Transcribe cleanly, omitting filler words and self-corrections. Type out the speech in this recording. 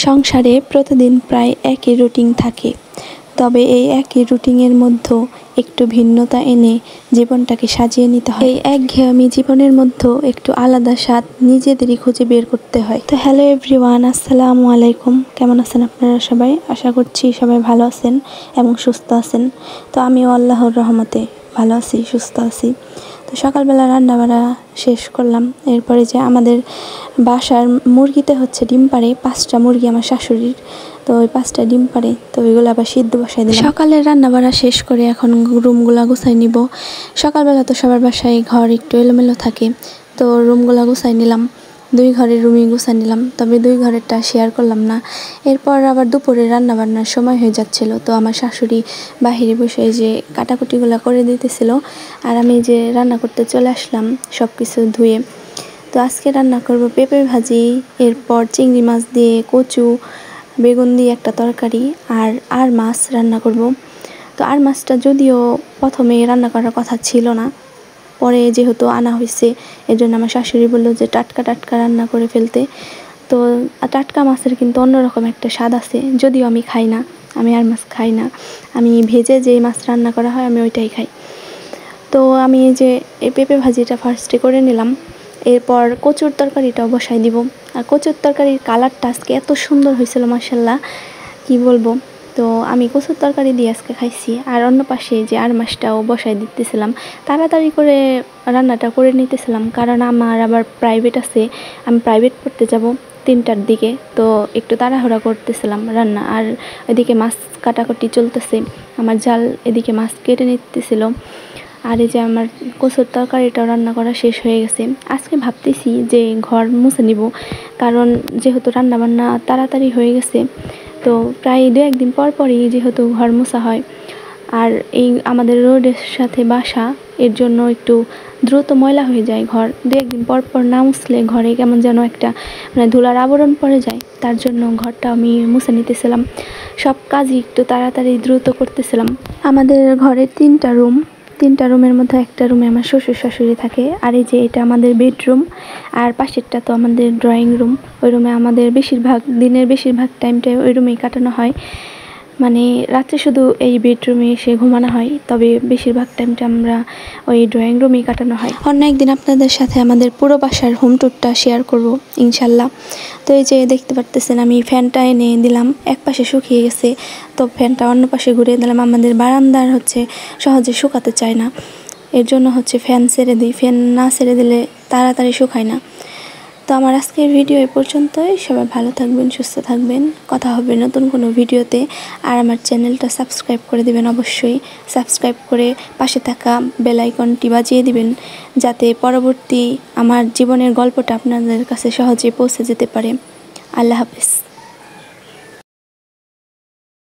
সংসারে প্রতিদিন প্রায় একই রুটিন থাকে, তবে এই একই রুটিনের মধ্যে একটু ভিন্নতা এনে জীবনটাকে সাজিয়ে নিতে হয়। এই একঘেয়েমি জীবনের মধ্যে একটু আলাদা স্বাদ নিজেদেরই খুঁজে বের করতে হয়। তো হ্যালো এভরিওয়ান, আসসালামু আলাইকুম। কেমন আছেন আপনারা সবাই? আশা করছি সবাই ভালো আছেন এবং সুস্থ আছেন। তো আমিও আল্লাহর রহমতে ভালো আছি, সুস্থ আছি। তো সকালবেলা রান্নাবাড়া শেষ করলাম। এরপরে যে আমাদের বাসার মুরগিতে হচ্ছে ডিম পাড়ে, 5টা মুরগি আমার শাশুড়ির। তো ওই 5টা ডিম পাড়ে, তো ওইগুলো আবার সিদ্ধ বসাই দিলাম। সকালের রান্নাবাড়া শেষ করে এখন রুমগুলা গুছাই নিব। সকালবেলা তো সবার বাসায় ঘর একটু এলোমেলো থাকে, তো রুমগুলা গুছাই নিলাম। 2 ঘরের রুমই গুছাই নিলাম, তবে 2 ঘরেরটা শেয়ার করলাম না। এরপর আবার দুপুরে রান্নাবান্নার সময় হয়ে যাচ্ছিল, তো আমার শাশুড়ি বাহিরে বসে যে কাটাকুটিগুলো করে দিতেছিল, আর আমি যে রান্না করতে চলে আসলাম সব কিছু ধুয়ে। তো আজকে রান্না করব পেঁপে ভাজি, এরপর চিংড়ি মাছ দিয়ে কচু, বেগুন দিয়ে একটা তরকারি, আর মাছ রান্না করব। তো আর মাছটা যদিও প্রথমে রান্না করার কথা ছিল না, পরে যেহেতু আনা হয়েছে এজন্য আমার শাশুড়ি বলল যে টাটকা টাটকা রান্না করে ফেলতে। তো টাটকা মাছের কিন্তু অন্যরকম একটা স্বাদ আছে, যদিও আমি খাই না, আমি আর মাছ খাই না। আমি ভেজে যে মাছ রান্না করা হয় আমি ওইটাই খাই। তো আমি যে এই পেঁপে ভাজিটা ফার্স্টে করে নিলাম, এরপর কচুর তরকারিটাও বসাই দিব। আর কচুর তরকারির কালারটা আজকে এত সুন্দর হয়েছিল মাশাআল্লাহ, কি বলবো। তো আমি কচুর তরকারি দিয়ে আজকে খাইছি। আর অন্য পাশে যে আর মাছটাও বসাই দিতেছিলাম, তাড়াতাড়ি করে রান্নাটা করে নিতেছিলাম, কারণ আমার আবার প্রাইভেট আছে, আমি প্রাইভেট পড়তে যাব 3টার দিকে। তো একটু তাড়াহুড়া করতেছিলাম রান্না, আর এদিকে মাছ কাটাকুটি চলতেছে, আমার জাল এদিকে মাছ কেটে নিতেছিল। আর এই যে আমার কচুর তরকারিটাও রান্না করা শেষ হয়ে গেছে। আজকে ভাবতেছি যে ঘর মুছে নিব, কারণ যেহেতু রান্নাবান্না তাড়াতাড়ি হয়ে গেছে, তো প্রায় 2-1 দিন পর পরই যেহেতু ঘর মোছা হয়। আর এই আমাদের রোডের সাথে বাসা, এর জন্য একটু দ্রুত ময়লা হয়ে যায় ঘর। 2-1 দিন পর পর না মুছলে ঘরে কেমন যেন একটা ধুলার আবরণ পড়ে যায়, তার জন্য ঘরটা আমি মুছে নিতেছিলাম। সব কাজই একটু তাড়াতাড়ি দ্রুত করতেছিলাম। আমাদের ঘরে 3টা রুমের মধ্যে একটা রুমে আমার শ্বশুর শাশুড়ি থাকে, আর এই যে এটা আমাদের বেডরুম, আর পাশেরটা তো আমাদের ড্রয়িং রুম। ওই রুমে আমাদের দিনের বেশিরভাগ টাইমটাই ওই রুমেই কাটানো হয়, মানে রাত্রে শুধু এই বেডরুমে এসে ঘুমানো হয়, তবে বেশিরভাগ টাইমটা আমরা ওই ড্রয়িং রুমেই কাটানো হয়। অন্য একদিন আপনাদের সাথে আমাদের পুরো বাসার হোম ট্যুরটা শেয়ার করব ইনশাল্লাহ। তো এই যে দেখতে পারতেছেন আমি ফ্যানটা এনে দিলাম, এক পাশে শুকিয়ে গেছে, তো ফ্যানটা অন্য পাশে ঘুরিয়ে দিলাম। আমাদের বারান্দার হচ্ছে সহজে শুকাতে চায় না, এর জন্য হচ্ছে ফ্যান ছেড়ে দিই, ফ্যান না ছেড়ে দিলে তাড়াতাড়ি শুকায় না। তো আমার আজকের ভিডিও এই পর্যন্তই। সবাই ভালো থাকবেন, সুস্থ থাকবেন। কথা হবে নতুন কোনো ভিডিওতে। আর আমার চ্যানেলটা সাবস্ক্রাইব করে দিবেন, অবশ্যই সাবস্ক্রাইব করে পাশে থাকা বেল আইকনটি বাজিয়ে দিবেন, যাতে পরবর্তী আমার জীবনের গল্পটা আপনাদের কাছে সহজে পৌঁছে যেতে পারে। আল্লাহ হাফেজ।